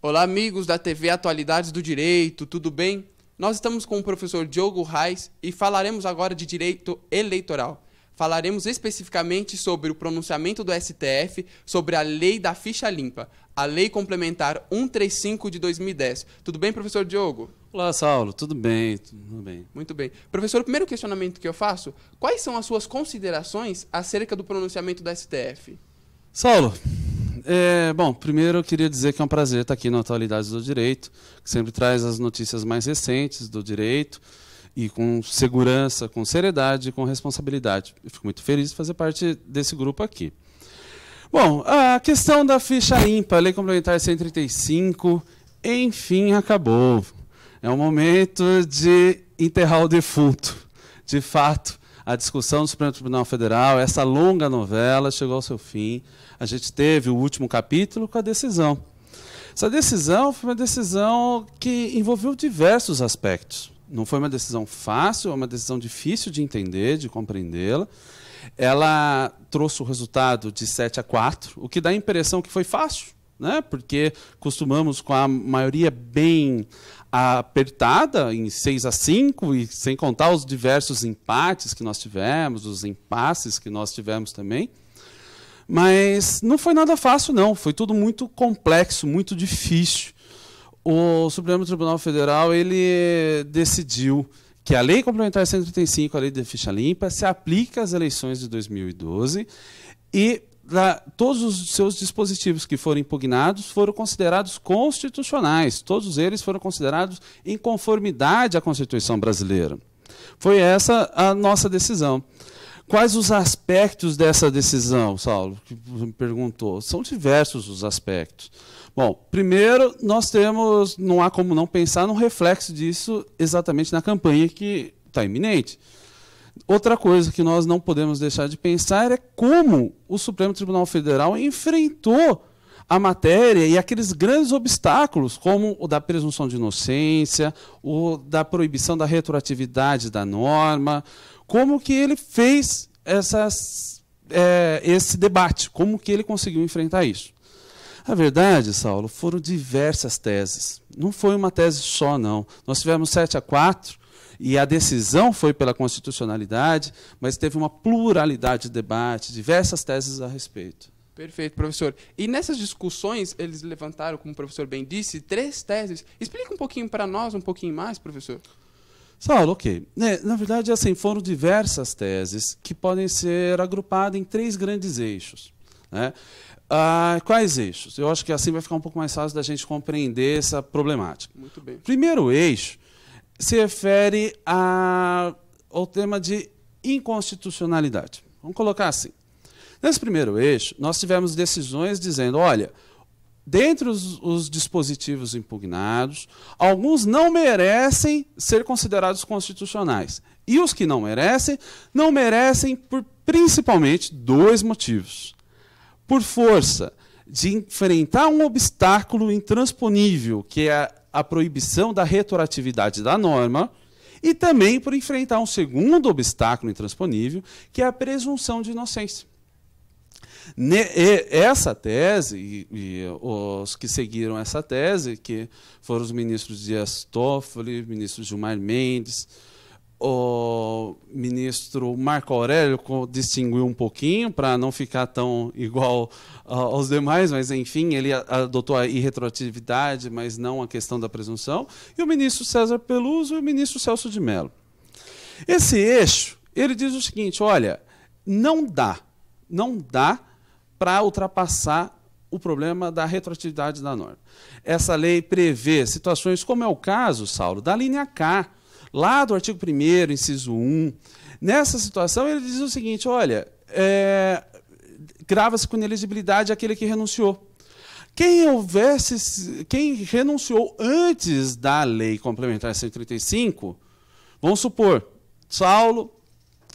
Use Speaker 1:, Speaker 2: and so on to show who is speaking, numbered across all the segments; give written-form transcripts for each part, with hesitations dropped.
Speaker 1: Olá, amigos da TV Atualidades do Direito, tudo bem? Nós estamos com o professor Diogo Reis e falaremos agora de direito eleitoral. Falaremos especificamente sobre o pronunciamento do STF sobre a lei da ficha limpa, a Lei Complementar 135 de 2010. Tudo bem, professor Diogo?
Speaker 2: Olá, Saulo. Tudo bem, tudo bem.
Speaker 1: Muito bem. Professor, o primeiro questionamento que eu faço, quais são as suas considerações acerca do pronunciamento do STF?
Speaker 2: Saulo, bom, primeiro eu queria dizer que é um prazer estar aqui no Atualidades do Direito, que sempre traz as notícias mais recentes do direito e com segurança, com seriedade e com responsabilidade. Eu fico muito feliz de fazer parte desse grupo aqui. Bom, a questão da ficha limpa, a Lei Complementar 135, enfim, acabou. É o momento de enterrar o defunto. De fato, a discussão do Supremo Tribunal Federal, essa longa novela, chegou ao seu fim. A gente teve o último capítulo com a decisão. Essa decisão foi uma decisão que envolveu diversos aspectos. Não foi uma decisão fácil, é uma decisão difícil de entender, de compreendê-la. Ela trouxe o resultado de 7-4, o que dá a impressão que foi fácil, né? Porque costumamos com a maioria bem apertada, em 6-5, e sem contar os diversos empates que nós tivemos, os impasses que nós tivemos também. Mas não foi nada fácil, não. Foi tudo muito complexo, muito difícil. O Supremo Tribunal Federal ele decidiu que a Lei Complementar 135, a Lei de Ficha Limpa, se aplica às eleições de 2012 e todos os seus dispositivos que foram impugnados foram considerados constitucionais. Todos eles foram considerados em conformidade à Constituição brasileira. Foi essa a nossa decisão. Quais os aspectos dessa decisão, Saulo, que você me perguntou? São diversos os aspectos. Bom, primeiro, nós temos, não há como não pensar no reflexo disso exatamente na campanha que está iminente. Outra coisa que nós não podemos deixar de pensar é como o Supremo Tribunal Federal enfrentou a matéria e aqueles grandes obstáculos, como o da presunção de inocência, o da proibição da retroatividade da norma, como que ele fez esse debate, como que ele conseguiu enfrentar isso. A verdade, Saulo, foram diversas teses. Não foi uma tese só, não. Nós tivemos 7-4 e a decisão foi pela constitucionalidade, mas teve uma pluralidade de debate, diversas teses a respeito.
Speaker 1: Perfeito, professor. E nessas discussões, eles levantaram, como o professor bem disse, 3 teses. Explica um pouquinho para nós, um pouquinho mais, professor.
Speaker 2: Saulo, ok. Na verdade, assim, foram diversas teses que podem ser agrupadas em 3 grandes eixos, né? Quais eixos? Eu acho que assim vai ficar um pouco mais fácil da gente compreender essa problemática.
Speaker 1: Muito bem.
Speaker 2: O primeiro eixo se refere ao tema de inconstitucionalidade. Vamos colocar assim. Nesse primeiro eixo, nós tivemos decisões dizendo, olha, dentre os dispositivos impugnados, alguns não merecem ser considerados constitucionais. E os que não merecem por principalmente 2 motivos. Por força de enfrentar um obstáculo intransponível, que é a proibição da retroatividade da norma, e também por enfrentar um segundo obstáculo intransponível, que é a presunção de inocência. Essa tese, e os que seguiram essa tese, que foram os ministros Dias Toffoli, ministro Gilmar Mendes, o ministro Marco Aurélio distinguiu um pouquinho para não ficar tão igual aos demais, mas enfim, ele adotou a irretroatividade, mas não a questão da presunção, e o ministro César Peluso e o ministro Celso de Mello. Esse eixo, ele diz o seguinte, olha, não dá para ultrapassar o problema da retroatividade da norma. Essa lei prevê situações como é o caso, Saulo, da linha K, lá do artigo 1º, inciso 1. Nessa situação, ele diz o seguinte, olha, grava-se com inelegibilidade aquele que renunciou. Quem renunciou antes da Lei Complementar 135, vamos supor, Saulo,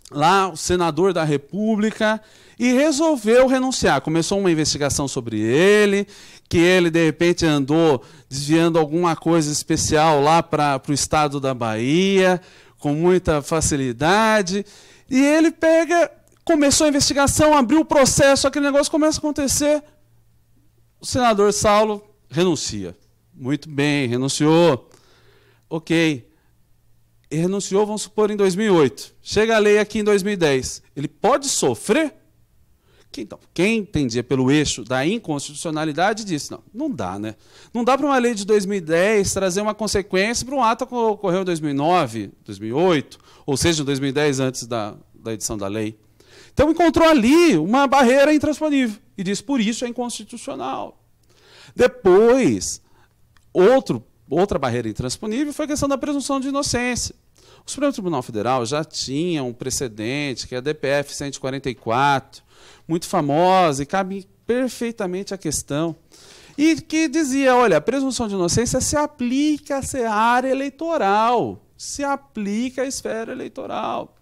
Speaker 2: lá, o senador da República, e resolveu renunciar. Começou uma investigação sobre ele, que ele, de repente, andou desviando alguma coisa especial lá para o estado da Bahia, com muita facilidade, e ele começou a investigação, abriu o processo, aquele negócio começa a acontecer, o senador Saulo renuncia. Muito bem, renunciou. Ok. Ele renunciou, vamos supor, em 2008. Chega a lei aqui em 2010. Ele pode sofrer? Então, quem entendia pelo eixo da inconstitucionalidade disse, não dá, né? Não dá para uma lei de 2010 trazer uma consequência para um ato que ocorreu em 2009, 2008, ou seja, em 2010, antes da edição da lei. Então, encontrou ali uma barreira intransponível e disse, por isso é inconstitucional. Depois, outra barreira intransponível foi a questão da presunção de inocência. O Supremo Tribunal Federal já tinha um precedente, que é a DPF 144, muito famosa e cabe perfeitamente à questão, e que dizia, olha, a presunção de inocência se aplica à seara eleitoral, se aplica à esfera eleitoral.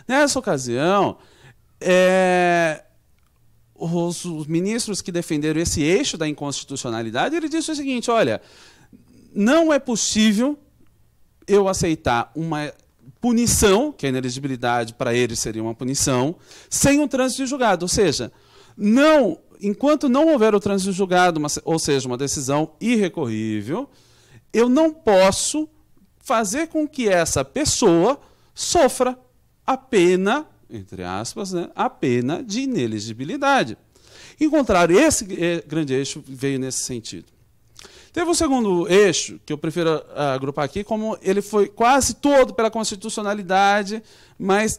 Speaker 2: Nessa ocasião, os ministros que defenderam esse eixo da inconstitucionalidade, ele disse o seguinte, olha, não é possível eu aceitar uma punição, que a inelegibilidade para eles seria uma punição, sem um trânsito de julgado. Ou seja, enquanto não houver o trânsito de julgado, ou seja, uma decisão irrecorrível, eu não posso fazer com que essa pessoa sofra a pena, entre aspas, né, a pena de inelegibilidade. Em contrário, esse grande eixo veio nesse sentido. Teve um segundo eixo, que eu prefiro agrupar aqui, como ele foi quase todo pela constitucionalidade, mas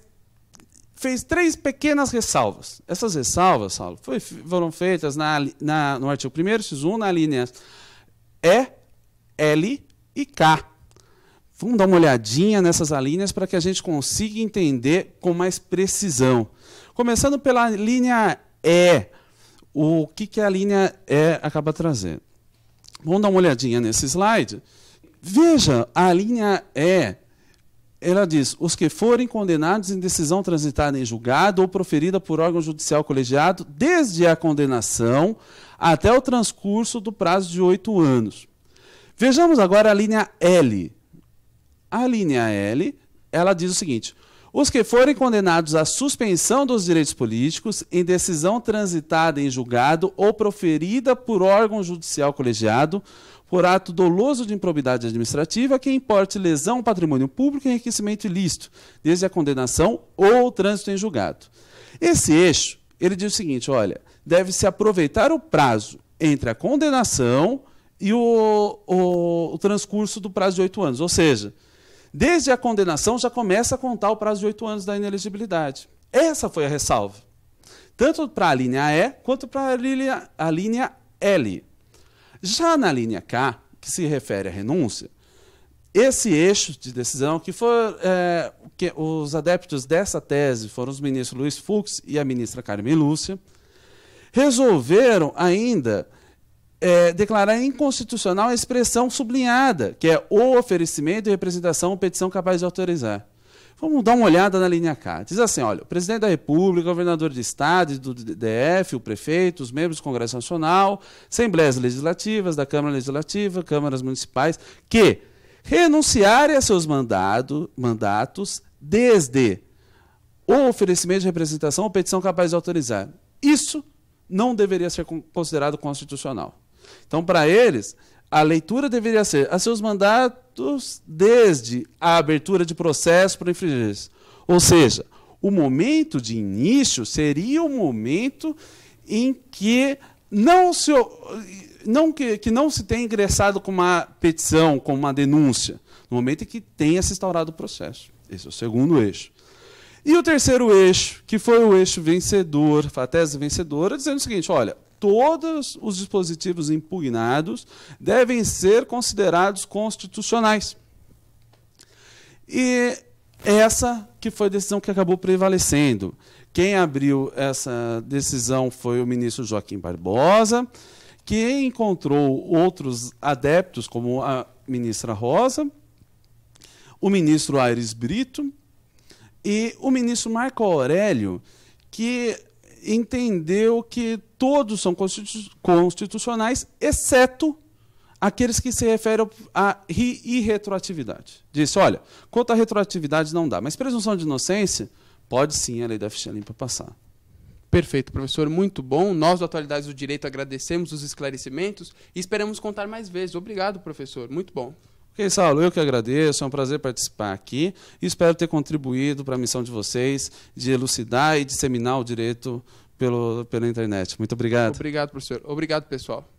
Speaker 2: fez 3 pequenas ressalvas. Essas ressalvas, Saulo, foram feitas no artigo 1º, inciso 1, na linha E, L e K. Vamos dar uma olhadinha nessas alíneas para que a gente consiga entender com mais precisão. Começando pela linha E. O que a linha E acaba trazendo? Vamos dar uma olhadinha nesse slide. Veja, a linha E, ela diz, os que forem condenados em decisão transitada em julgado ou proferida por órgão judicial colegiado, desde a condenação até o transcurso do prazo de 8 anos. Vejamos agora a linha L. A linha L, ela diz o seguinte, os que forem condenados à suspensão dos direitos políticos em decisão transitada em julgado ou proferida por órgão judicial colegiado por ato doloso de improbidade administrativa que importe lesão ao patrimônio público e enriquecimento ilícito, desde a condenação ou o trânsito em julgado. Esse eixo, ele diz o seguinte, olha, deve-se aproveitar o prazo entre a condenação e o transcurso do prazo de 8 anos, ou seja, desde a condenação já começa a contar o prazo de 8 anos da inelegibilidade. Essa foi a ressalva. Tanto para a linha E, quanto para a linha L. Já na linha K, que se refere à renúncia, esse eixo de decisão, que os adeptos dessa tese foram os ministros Luiz Fux e a ministra Carmen Lúcia, resolveram ainda declarar inconstitucional a expressão sublinhada, que é o oferecimento de representação ou petição capaz de autorizar. Vamos dar uma olhada na linha K. Diz assim, olha, o presidente da República, o governador de Estado e do DF, o prefeito, os membros do Congresso Nacional, assembleias legislativas, da Câmara Legislativa, câmaras municipais, que renunciarem a seus mandatos desde o oferecimento de representação ou petição capaz de autorizar. Isso não deveria ser considerado constitucional. Então, para eles, a leitura deveria ser a seus mandatos desde a abertura de processo para infringir. Ou seja, o momento de início seria o momento em que não se tem ingressado com uma petição, com uma denúncia, no momento em que tenha se instaurado o processo. Esse é o segundo eixo. E o terceiro eixo, que foi o eixo vencedor, a tese vencedora, dizendo o seguinte, olha, todos os dispositivos impugnados devem ser considerados constitucionais. E essa que foi a decisão que acabou prevalecendo. Quem abriu essa decisão foi o ministro Joaquim Barbosa, que encontrou outros adeptos, como a ministra Rosa, o ministro Aires Brito e o ministro Marco Aurélio, que entendeu que todos são constitucionais, exceto aqueles que se referem à irretroatividade. Disse, olha, quanto à retroatividade não dá, mas presunção de inocência, pode sim a lei da ficha limpa passar.
Speaker 1: Perfeito, professor, muito bom. Nós, do Atualidades do Direito, agradecemos os esclarecimentos e esperamos contar mais vezes. Obrigado, professor, muito bom.
Speaker 2: Ok, Saulo, eu que agradeço, é um prazer participar aqui e espero ter contribuído para a missão de vocês de elucidar e disseminar o direito pela internet. Muito obrigado.
Speaker 1: Obrigado, professor. Obrigado, pessoal.